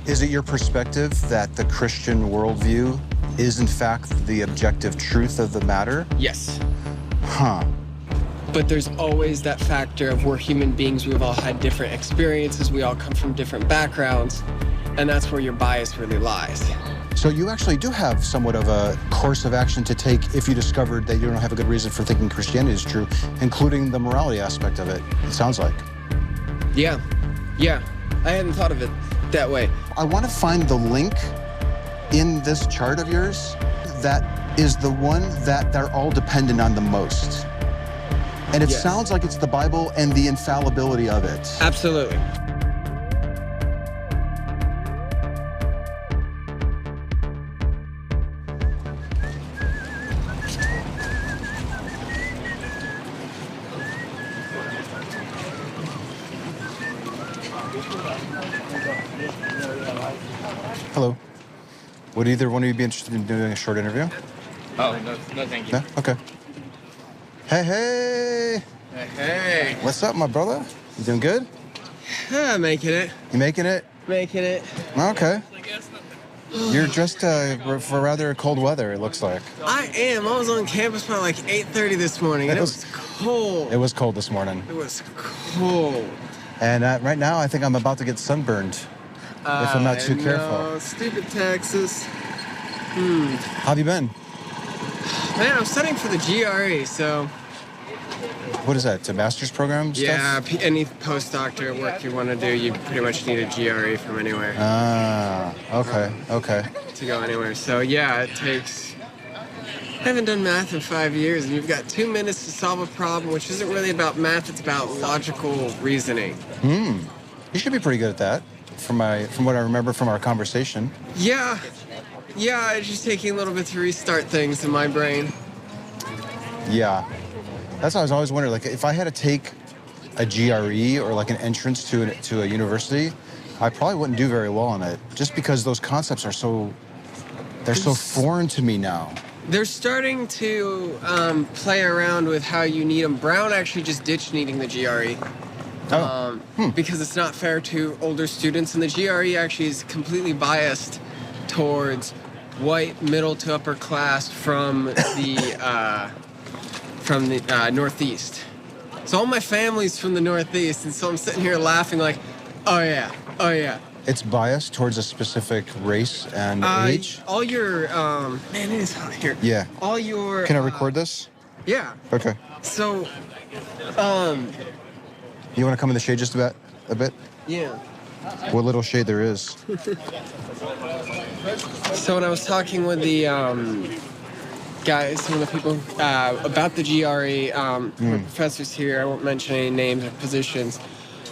Is it your perspective that the Christian worldview is in fact the objective truth of the matter? Yes. Huh. But there's always that factor of we're human beings, we've all had different experiences, we all come from different backgrounds, and that's where your bias really lies. So you actually do have somewhat of a course of action to take if you discovered that you don't have a good reason for thinking Christianity is true, including the morality aspect of it, it sounds like. Yeah. I hadn't thought of it that way. I want to find the link in this chart of yours that is the one that they're all dependent on the most. And it sounds like it's the Bible and the infallibility of it. Absolutely. Hello. Would either one of you be interested in doing a short interview? Oh, no, thank you. No? Okay. Hey. Hey. What's up, my brother? You doing good? Making it. You making it? Making it. Okay. You're dressed for rather cold weather, it looks like. I am. I was on campus by like 8:30 this morning, and it was cold. It was cold this morning. It was cold. And right now, I think I'm about to get sunburned if I'm not too careful. Stupid Texas. How have you been? Man, I'm studying for the GRE, so... What is that, a master's program stuff? Yeah, any postdoctorate work you want to do, you pretty much need a GRE from anywhere. Ah, okay. To go anywhere. So yeah, it takes... I haven't done math in 5 years, and you've got 2 minutes to solve a problem, which isn't really about math, it's about logical reasoning. You should be pretty good at that, from what I remember from our conversation. Yeah, it's just taking a little bit to restart things in my brain. Yeah. That's what I was always wondering, like, if I had to take a GRE or like an entrance to a university, I probably wouldn't do very well on it, just because those concepts are so foreign to me now. They're starting to play around with how you need them. Brown actually just ditched needing the GRE. Because it's not fair to older students, and the GRE actually is completely biased towards white middle to upper class from the Northeast. So all my family's from the Northeast, and so I'm sitting here laughing like, oh yeah. It's biased towards a specific race and age? All your, man, it is hot here. Yeah. All your... Can I record this? Yeah. Okay. So, You want to come in the shade just a bit? yeah. What little shade there is. So when I was talking with the guys, some of the people about the GRE, professors here, I won't mention any names or positions,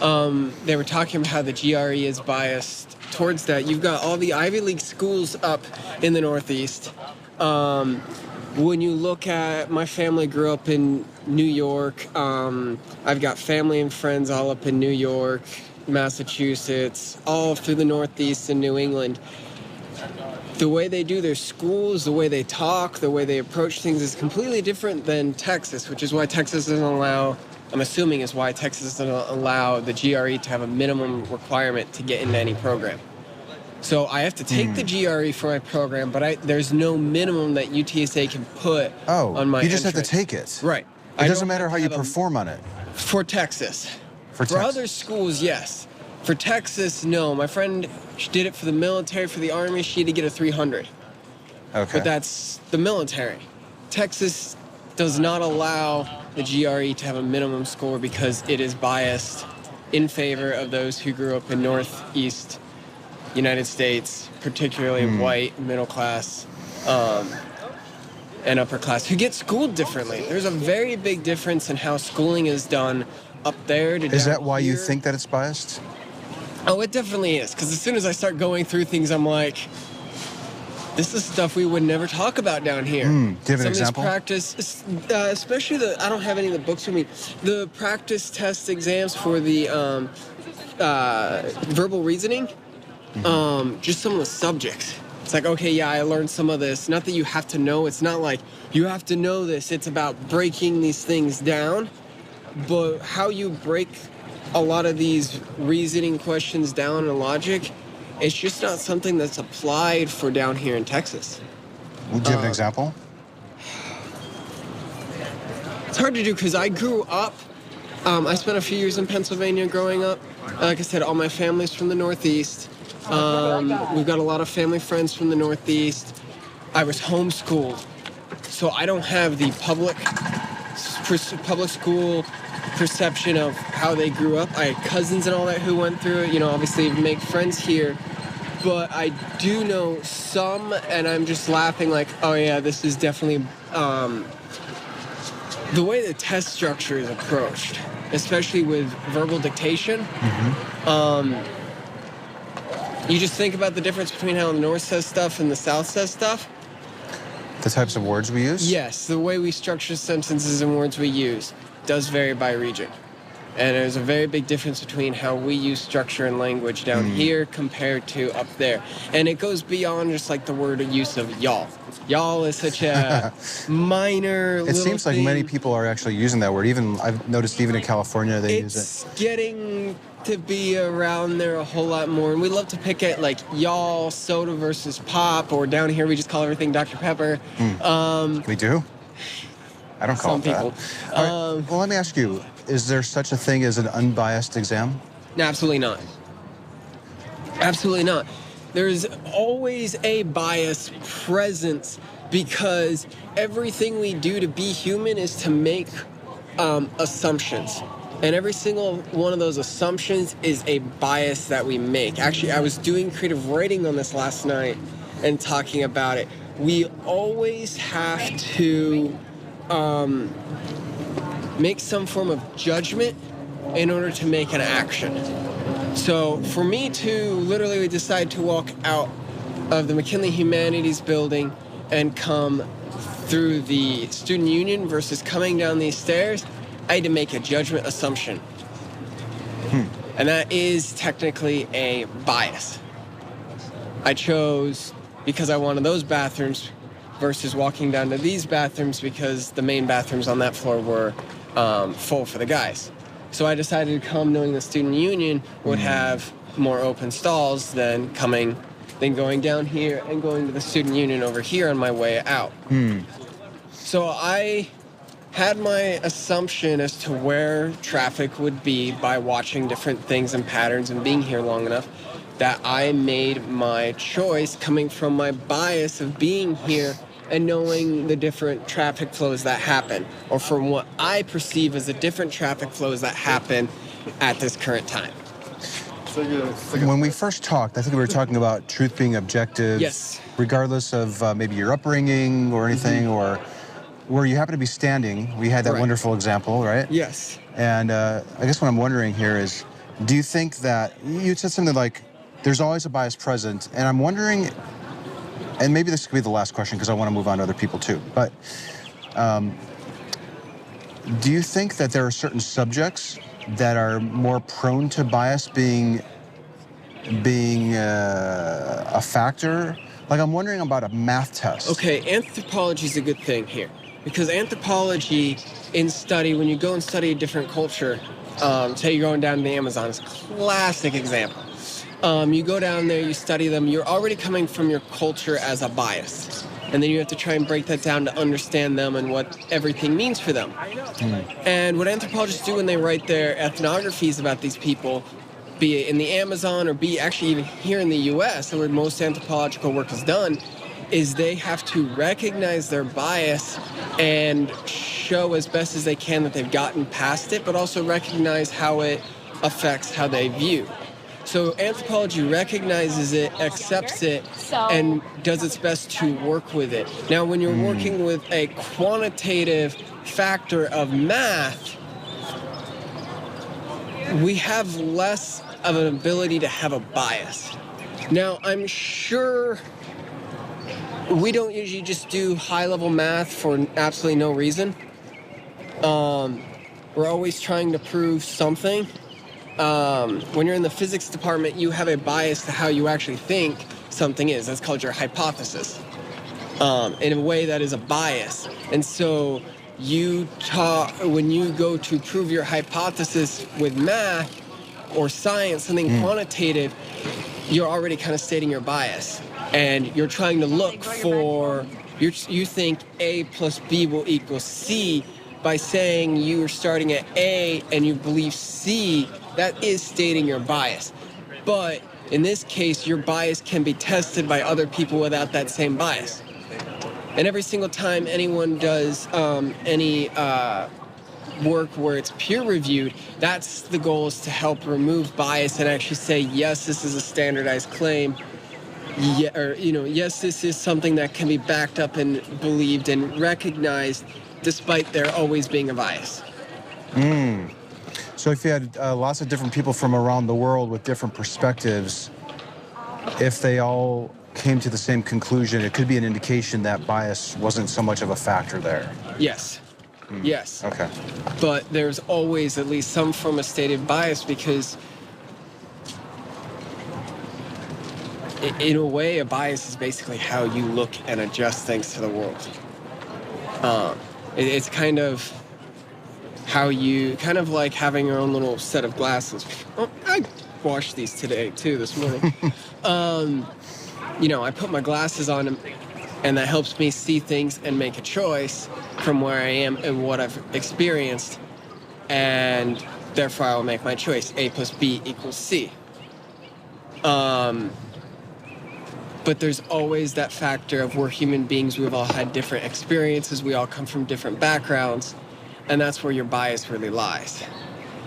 they were talking about how the GRE is biased towards that. You've got all the Ivy League schools up in the Northeast. When you look at, my family grew up in New York. I've got family and friends all up in New York, Massachusetts, all through the Northeast and New England. The way they do their schools, the way they talk, the way they approach things is completely different than Texas, which is why Texas doesn't allow, I'm assuming is why Texas doesn't allow the GRE to have a minimum requirement to get into any program. So I have to take the GRE for my program, but there's no minimum that UTSA can put on my you just have to entrance. take it. Right. It doesn't matter how you perform on it. For Texas. For other schools, yes. For Texas, no. My friend, she did it for the military, for the Army, she had to get a 300. Okay. But that's the military. Texas does not allow the GRE to have a minimum score because it is biased in favor of those who grew up in Northeast United States, particularly white, middle class, and upper class, who get schooled differently. There's a very big difference in how schooling is done up there to down Is that why here. you think that it's biased? Oh, it definitely is, because as soon as I start going through things, I'm like, this is stuff we would never talk about down here. Do you have an example? Some of this practice, especially I don't have any of the books with me, the practice test exams for the verbal reasoning, just some of the subjects. It's like, okay, yeah, I learned some of this. Not that you have to know. It's not like you have to know this. It's about breaking these things down. But how you break a lot of these reasoning questions down in logic It's just not something that's applied for down here in Texas. Would you have an example? It's hard to do because I grew up, I spent a few years in Pennsylvania growing up. Like I said, all my family's from the Northeast. We've got a lot of family friends from the Northeast. I was homeschooled, so I don't have the public school perception of how they grew up. I had cousins and all that who went through it. Obviously make friends here. But I do know some, and I'm just laughing like, oh yeah, this is definitely the way the test structure is approached, especially with verbal dictation. You just think about the difference between how the North says stuff and the South says stuff. The types of words we use? Yes, the way we structure sentences and words we use does vary by region. And there's a very big difference between how we use structure and language down here compared to up there. And it goes beyond just like the word use of y'all. Y'all is such a minor It little seems like thing. many people are actually using that word. I've noticed even in California they use it. It's getting to be around there a whole lot more. And we love to pick at like y'all, soda versus pop, or down here we just call everything Dr. Pepper. We do? I don't call Some it that. people. All right. Well, let me ask you, is there such a thing as an unbiased exam? No, absolutely not. Absolutely not. There's always a bias present because everything we do to be human is to make assumptions. And every single one of those assumptions is a bias that we make. Actually, I was doing creative writing on this last night and talking about it. We always have to make some form of judgment in order to make an action. So for me to literally decide to walk out of the McKinley Humanities building and come through the student union versus coming down these stairs, I had to make a judgment assumption. And that is technically a bias. I chose because I wanted those bathrooms versus walking down to these bathrooms because the main bathrooms on that floor were full for the guys. So I decided to come knowing the student union would have more open stalls than going down here and going to the student union over here on my way out. So I had my assumption as to where traffic would be by watching different things and patterns and being here long enough that I made my choice coming from my bias of being here and knowing the different traffic flows that happen, or from what I perceive as the different traffic flows that happen at this current time. When we first talked, I think we were talking about truth being objective, Yes. regardless of maybe your upbringing or anything, or where you happen to be standing. We had that Right. wonderful example, right? Yes. And I guess what I'm wondering here is, do you think that, you said something like, there's always a bias present, and I'm wondering, and maybe this could be the last question because I want to move on to other people too, but do you think that there are certain subjects that are more prone to bias being a factor? Like, I'm wondering about a math test. Okay, anthropology is a good thing here because anthropology in study, when you go and study a different culture, say you're going down to the Amazon, it's a classic example. You go down there, you study them, you're already coming from your culture as a bias. And then you have to try and break that down to understand them and what everything means for them. And what anthropologists do when they write their ethnographies about these people, be it in the Amazon or be actually even here in the US, where most anthropological work is done, is they have to recognize their bias and show as best as they can that they've gotten past it, but also recognize how it affects how they view. So anthropology recognizes it, accepts it, and does its best to work with it. Now, when you're working with a quantitative factor of math, we have less of an ability to have a bias. Now, I'm sure we don't usually just do high-level math for absolutely no reason. We're always trying to prove something. When you're in the physics department, you have a bias to how you actually think something is. That's called your hypothesis. In a way that is a bias. And so when you go to prove your hypothesis with math or science, something quantitative, you're already kind of stating your bias, and you're trying to look for, you think A plus B will equal C. By saying you're starting at A and you believe C, that is stating your bias. But in this case, your bias can be tested by other people without that same bias. And every single time anyone does any work where it's peer-reviewed, that's the goal, is to help remove bias and actually say, yes, this is a standardized claim. Yeah, or, yes, this is something that can be backed up and believed and recognized despite there always being a bias. So if you had lots of different people from around the world with different perspectives, if they all came to the same conclusion, it could be an indication that bias wasn't so much of a factor there. Yes. Yes. Okay. But there's always at least some form of stated bias, because in a way, a bias is basically how you look and adjust things to the world. It's kind of how you, kind of like having your own little set of glasses. Oh, I washed these today too, this morning. I put my glasses on, and that helps me see things and make a choice from where I am and what I've experienced, and therefore I will make my choice. A plus B equals C. But there's always that factor of, we're human beings, we've all had different experiences, we all come from different backgrounds, and that's where your bias really lies.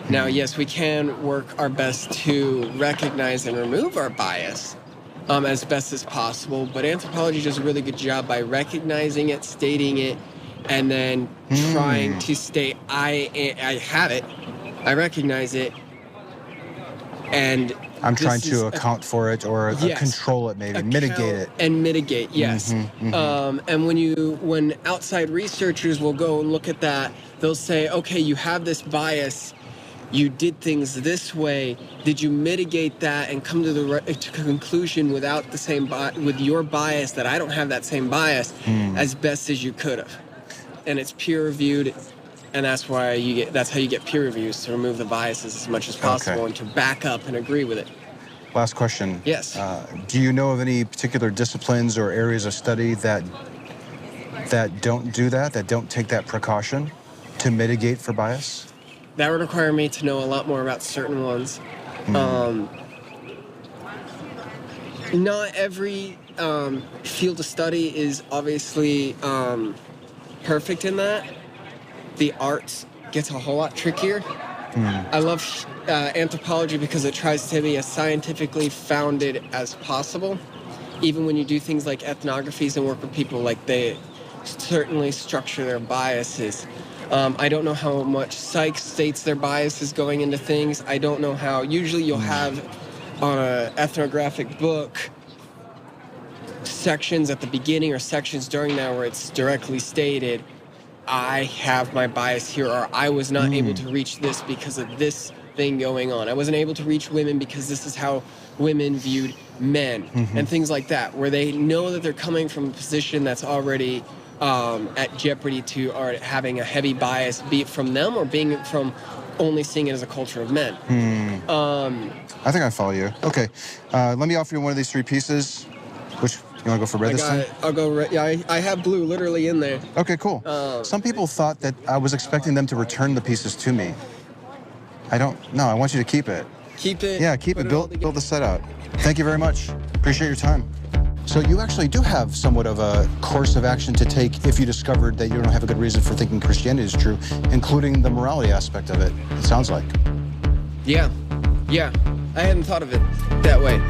Now, yes, we can work our best to recognize and remove our bias as best as possible, but anthropology does a really good job by recognizing it, stating it, and then trying to state, I have it, I recognize it, and I'm trying to account for it, or control it, maybe mitigate it. And mitigate, yes. And when outside researchers will go and look at that, they'll say, okay, you have this bias, you did things this way. Did you mitigate that and come to the conclusion without the same with your bias, that I don't have that same bias, as best as you could have? And it's peer reviewed. And that's why that's how you get peer reviews, to remove the biases as much as possible and to back up and agree with it. Last question. Yes. Do you know of any particular disciplines or areas of study that don't do that don't take that precaution to mitigate for bias? That would require me to know a lot more about certain ones. Not every field of study is obviously perfect in that. The arts gets a whole lot trickier. I love anthropology because it tries to be as scientifically founded as possible. Even when you do things like ethnographies and work with people, like, they certainly structure their biases. I don't know how much psych states their biases going into things. I don't know how. Usually you'll have on an ethnographic book sections at the beginning or sections during that where it's directly stated, I have my bias here, or I was not able to reach this because of this thing going on. I wasn't able to reach women because this is how women viewed men, and things like that, where they know that they're coming from a position that's already at jeopardy to having a heavy bias, be it from them or being from only seeing it as a culture of men. I think I follow you. Okay, let me offer you one of these three pieces. Which, you want to go for red this time? I'll go red. Yeah, I have blue literally in there. Okay, cool. Some people thought that I was expecting them to return the pieces to me. I don't. No, I want you to keep it. Keep it. Yeah, keep it. Build the set out. Thank you very much. Appreciate your time. So you actually do have somewhat of a course of action to take if you discovered that you don't have a good reason for thinking Christianity is true, including the morality aspect of it, it sounds like. Yeah. I hadn't thought of it that way.